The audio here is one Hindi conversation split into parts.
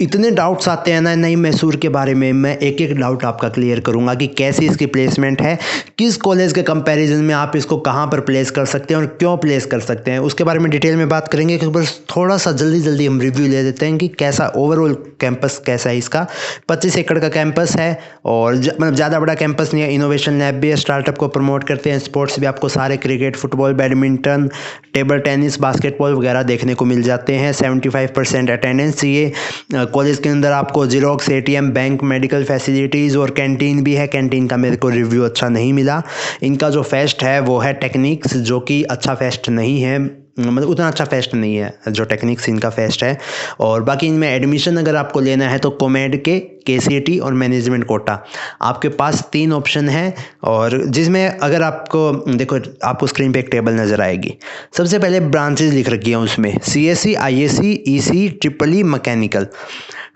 इतने डाउट्स आते हैं ना नई मैसूर के बारे में, मैं एक एक डाउट आपका क्लियर करूंगा कि कैसी इसकी प्लेसमेंट है, किस कॉलेज के कंपैरिजन में आप इसको कहाँ पर प्लेस कर सकते हैं और क्यों प्लेस कर सकते हैं, उसके बारे में डिटेल में बात करेंगे। कि बस थोड़ा सा जल्दी जल्दी हम रिव्यू ले देते हैं कि कैसा ओवरऑल कैंपस कैसा है इसका। 25 एकड़ का कैंपस है और मतलब ज़्यादा बड़ा कैंपस नहीं है। इनोवेशन लैब भी है, स्टार्टअप को प्रमोट करते हैं, स्पोर्ट्स भी आपको सारे cricket, football, badminton, table tennis, basketball वगैरह देखने को मिल जाते हैं। 75% अटेंडेंस। ये कॉलेज के अंदर आपको xerox, ATM, bank, medical facilities और कैंटीन भी है। कैंटीन का मेरे को रिव्यू अच्छा नहीं मिला। इनका जो फेस्ट है वो है टेक्निक्स, जो कि अच्छा फेस्ट नहीं है, मतलब उतना अच्छा फेस्ट नहीं है जो टेक्निक्स इनका फेस्ट है। और बाकी इनमें एडमिशन अगर आपको लेना है तो कोमेड के, केसीटी और मैनेजमेंट कोटा, आपके पास 3 ऑप्शन हैं। और जिसमें अगर आपको देखो, आपको स्क्रीन पे एक टेबल नज़र आएगी। सबसे पहले ब्रांचेज लिख रखी हैं उसमें, CSC, ISC, EC, triple E, mechanical.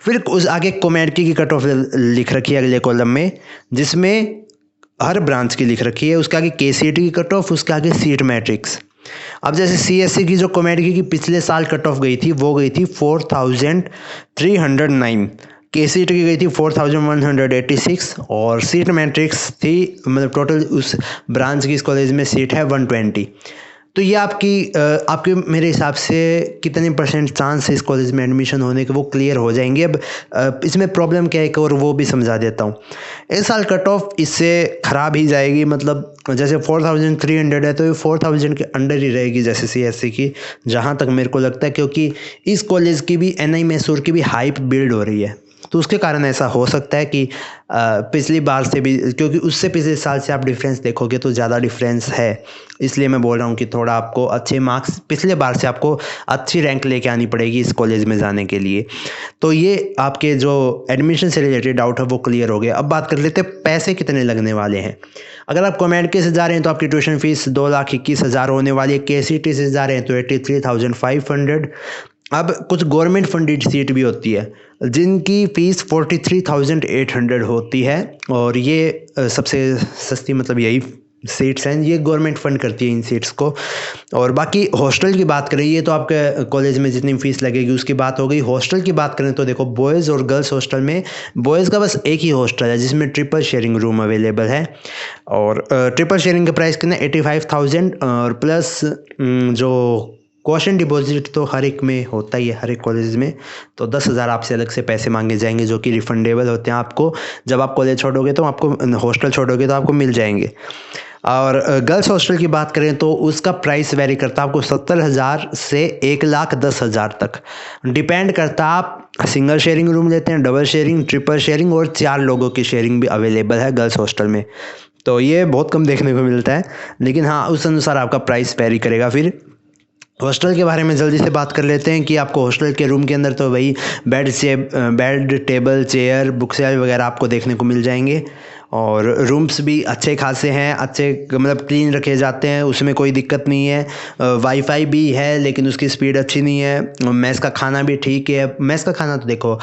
फिर उस आगे कोमेड की कट ऑफ लिख रखी है अगले कॉलम में, जिसमें हर ब्रांच की लिख रखी है। उसके आगे केसीटी की कट ऑफ, उसके आगे सीट मैट्रिक्स। अब जैसे सीएससी की जो कॉमेडी की पिछले साल कट ऑफ गई थी वो गई थी 4309, केसीटी की गई थी 4186 और सीट मैट्रिक्स थी, मतलब टोटल उस ब्रांच की इस कॉलेज में सीट है 120। तो ये आपके मेरे हिसाब से कितने परसेंट चांस है इस कॉलेज में एडमिशन होने के, वो क्लियर हो जाएंगे। अब इसमें प्रॉब्लम क्या है और वो भी समझा देता हूँ। इस साल कट ऑफ इससे ख़राब ही जाएगी, मतलब जैसे 4300 है तो ये 4000 के अंडर ही रहेगी जैसे सीएससी की, जहाँ तक मेरे को लगता है। क्योंकि इस कॉलेज की भी, एनआई मैसूर की भी हाइप बिल्ड हो रही है, तो उसके कारण ऐसा हो सकता है कि पिछली बार से भी, क्योंकि उससे पिछले साल से आप डिफरेंस देखोगे तो ज़्यादा डिफरेंस है। इसलिए मैं बोल रहा हूँ कि थोड़ा आपको अच्छे मार्क्स, पिछले बार से आपको अच्छी रैंक लेके आनी पड़ेगी इस कॉलेज में जाने के लिए। तो ये आपके जो एडमिशन से रिलेटेड डाउट है वो क्लियर हो गया। अब बात कर लेते हैं पैसे कितने लगने वाले हैं। अगर आप कॉमेड के से जा रहे हैं तो आपकी ट्यूशन फीस 2,21,000 होने वाली है। केसीटी से जा रहे हैं तो 83,500। अब कुछ गवर्नमेंट फंडेड सीट भी होती है जिनकी फ़ीस 43,800 होती है, और ये सबसे सस्ती, मतलब यही सीट्स हैं, ये गवर्नमेंट फंड करती है इन सीट्स को। और बाकी हॉस्टल की बात करें, ये तो आपके कॉलेज में जितनी फ़ीस लगेगी उसकी बात हो गई। हॉस्टल की बात करें तो देखो, बॉयज़ और गर्ल्स हॉस्टल में बॉयज़ का बस एक ही हॉस्टल है जिसमें ट्रिपल शेयरिंग रूम अवेलेबल है। और ट्रिपल शेयरिंग का प्राइस कितना, 85,000, और प्लस जो कॉशन डिपॉजिट तो हर एक में होता ही है, हर एक कॉलेज में। तो 10,000 आपसे अलग से पैसे मांगे जाएंगे जो कि रिफंडेबल होते हैं आपको। जब आप कॉलेज छोड़ोगे तो आपको, हॉस्टल छोड़ोगे तो आपको मिल जाएंगे। और गर्ल्स हॉस्टल की बात करें तो उसका प्राइस वेरी करता है आपको 70,000 से 1,10,000 तक। डिपेंड करता है आप सिंगल शेयरिंग रूम लेते हैं, डबल शेयरिंग, ट्रिपल शेयरिंग और 4 लोगों की शेयरिंग भी अवेलेबल है गर्ल्स हॉस्टल में। तो ये बहुत कम देखने को मिलता है, लेकिन हाँ उस अनुसार आपका प्राइस वेरी करेगा। फिर हॉस्टल के बारे में जल्दी से बात कर लेते हैं कि आपको हॉस्टल के रूम के अंदर तो वही bed, table, chair, book shelf वगैरह आपको देखने को मिल जाएंगे। और रूम्स भी अच्छे खासे हैं, अच्छे मतलब क्लीन रखे जाते हैं, उसमें कोई दिक्कत नहीं है। वाईफाई भी है लेकिन उसकी स्पीड अच्छी नहीं है। मेस का खाना भी ठीक है। मेस का खाना तो देखो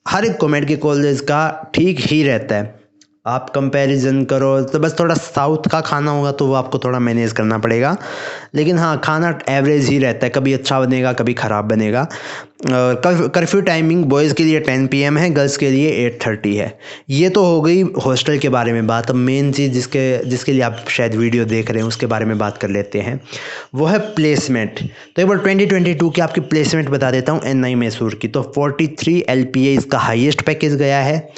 हर एक कॉमेड के कॉलेज का ठीक ही रहता है। आप कंपैरिजन करो तो बस थोड़ा साउथ का खाना होगा तो वो आपको थोड़ा मैनेज करना पड़ेगा, लेकिन हाँ खाना एवरेज ही रहता है, कभी अच्छा बनेगा कभी ख़राब बनेगा। कर्फ्यू टाइमिंग बॉयज़ के लिए 10 PM है, गर्ल्स के लिए 8:30 है। ये तो हो गई हॉस्टल के बारे में बात। अब मेन चीज़ जिसके लिए आप शायद वीडियो देख रहे हैं उसके बारे में बात कर लेते हैं, वो है प्लेसमेंट। तो एक बार 2022 की आपकी प्लेसमेंट बता देता हूँ एनआई मैसूर की। तो 43 LPA इसका हाईएस्ट पैकेज गया है।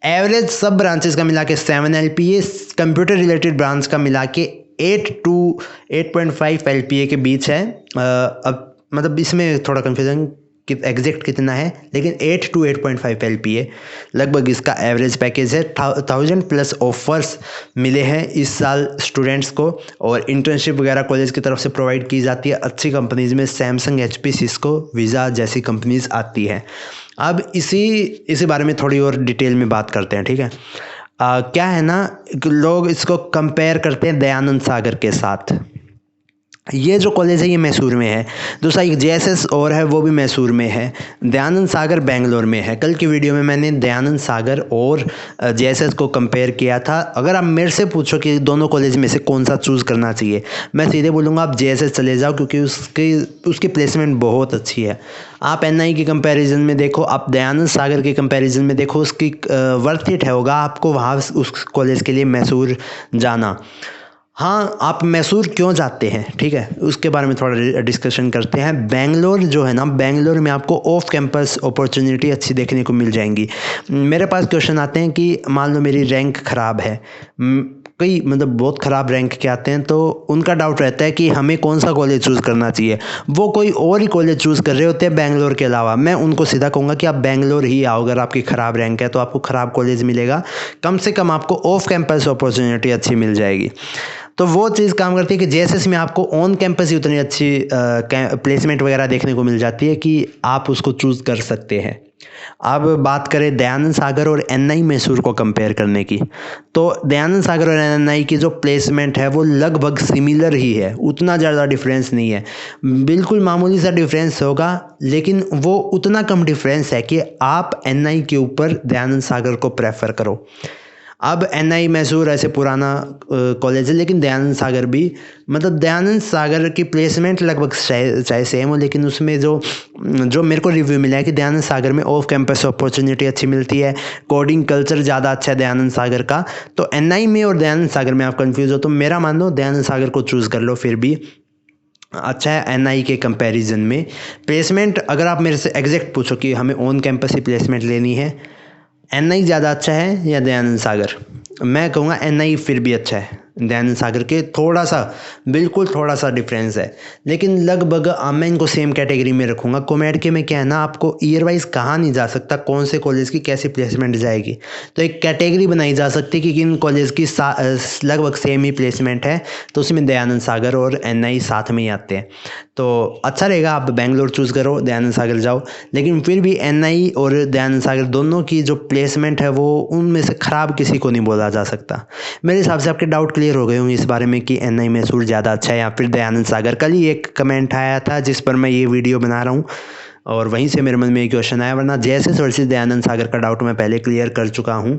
एवरेज सब ब्रांचेस का मिला के 7 LPA, कंप्यूटर रिलेटेड ब्रांच का मिला के 8 to 8.5 LPA के बीच है। अब मतलब इसमें थोड़ा कन्फ्यूजन कि एग्जैक्ट कितना है, लेकिन 8 to 8.5 LPA लगभग इसका एवरेज पैकेज है। 1000+ ऑफर्स मिले हैं इस साल स्टूडेंट्स को, और इंटर्नशिप वगैरह कॉलेज की तरफ से प्रोवाइड की जाती है अच्छी कंपनीज़ में। सैमसंग, HP, सिस्को, वीज़ा जैसी कंपनीज़ आती हैं। अब इसी बारे में थोड़ी और डिटेल में बात करते हैं, ठीक है। क्या है ना, लोग इसको कंपेयर करते हैं दयानंद सागर के साथ। ये जो कॉलेज है ये मैसूर में है। दूसरा एक JSS और है, वो भी मैसूर में है। दयानंद सागर बेंगलोर में है। कल की वीडियो में मैंने दयानंद सागर और JSS को कंपेयर किया था। अगर आप मेरे से पूछो कि दोनों कॉलेज में से कौन सा चूज़ करना चाहिए, मैं सीधे बोलूँगा आप JSS चले जाओ, क्योंकि उसकी प्लेसमेंट बहुत अच्छी है। आप NI के कंपैरिजन में देखो, आप दयानंद सागर के कंपैरिजन में देखो, उसकी वर्थ इट होगा आपको वहाँ उस कॉलेज के लिए मैसूर जाना। हाँ, आप मैसूर क्यों जाते हैं, ठीक है, उसके बारे में थोड़ा डिस्कशन करते हैं। बेंगलोर जो है ना, बेंगलोर में आपको ऑफ कैंपस अपॉर्चुनिटी अच्छी देखने को मिल जाएंगी। मेरे पास क्वेश्चन आते हैं कि मान लो मेरी रैंक ख़राब है, कई मतलब बहुत ख़राब रैंक के आते हैं, तो उनका डाउट रहता है कि हमें कौन सा कॉलेज चूज़ करना चाहिए। वो कोई और ही कॉलेज चूज़ कर रहे होते हैं बेंगलोर के अलावा। मैं उनको सीधा कहूँगा कि आप बेंगलोर ही आओ। अगर आपकी ख़राब रैंक है तो आपको ख़राब कॉलेज मिलेगा, कम से कम आपको ऑफ कैंपस अपॉर्चुनिटी अच्छी मिल जाएगी। तो वो चीज़ काम करती है कि JSS में आपको ऑन कैंपस ही उतनी अच्छी प्लेसमेंट वगैरह देखने को मिल जाती है कि आप उसको चूज़ कर सकते हैं। अब बात करें दयानंद सागर और NI मैसूर को कंपेयर करने की, तो दयानंद सागर और NI की जो प्लेसमेंट है वो लगभग सिमिलर ही है, उतना ज़्यादा डिफरेंस नहीं है। बिल्कुल मामूली सा डिफरेंस होगा, लेकिन वो उतना कम डिफरेंस है कि आप NI के ऊपर दयानंद सागर को प्रेफर करो। अब NI मैसूर ऐसे पुराना कॉलेज है, लेकिन दयानंद सागर भी, मतलब दयानंद सागर की प्लेसमेंट लगभग चाहे सेम हो, लेकिन उसमें जो मेरे को रिव्यू मिला है कि दयानंद सागर में ऑफ कैंपस अपॉर्चुनिटी अच्छी मिलती है, कोडिंग कल्चर ज़्यादा अच्छा है दयानंद सागर का। तो NI में और दयानंद सागर में आप कंफ्यूज हो तो मेरा मान लो दयानंद सागर को चूज़ कर लो, फिर भी अच्छा है NI के कंपैरिजन में। प्लेसमेंट अगर आप मेरे से एग्जैक्ट पूछो कि हमें ऑन कैंपस ही प्लेसमेंट लेनी है, NI ज़्यादा अच्छा है या दयानंद सागर, मैं कहूँगा NI फिर भी अच्छा है। दयानंद सागर के थोड़ा सा, बिल्कुल थोड़ा सा डिफरेंस है, लेकिन लगभग मैं इनको सेम कैटेगरी में रखूँगा। कॉमेड के में क्या है ना, आपको ईयर वाइज कहा नहीं जा सकता कौन से कॉलेज की कैसी प्लेसमेंट जाएगी, तो एक कैटेगरी बनाई जा सकती है कि किन कॉलेज की लगभग सेम ही प्लेसमेंट है, तो उसमें दयानंद सागर और NI साथ में ही आते हैं। तो अच्छा रहेगा आप बेंगलोर चूज़ करो, दयानंद सागर जाओ, लेकिन फिर भी NI और दयानंद सागर दोनों की जो प्लेसमेंट है वो उनमें से ख़राब किसी को नहीं बोला जा सकता। मेरे हिसाब से आपके डाउट क्लियर हो गए होंगे इस बारे में कि NI मैसूर ज़्यादा अच्छा है या फिर दयानंद सागर। कल ही एक कमेंट आया था जिस पर मैं ये वीडियो बना रहा हूँ, और वहीं से मेरे मन में एक क्वेश्चन आया, वरना JSS वर्सेस दयानंद सागर का डाउट मैं पहले क्लियर कर चुका हूँ।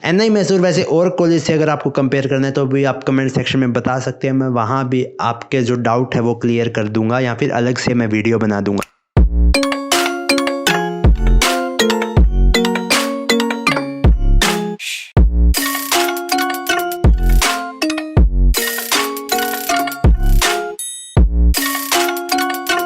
NI मैसूर वैसे और कॉलेज से अगर आपको कंपेयर करना है तो भी आप कमेंट सेक्शन में बता सकते हैं, मैं वहाँ भी आपके जो डाउट है वो क्लियर कर दूंगा या फिर अलग से मैं वीडियो बना दूंगा।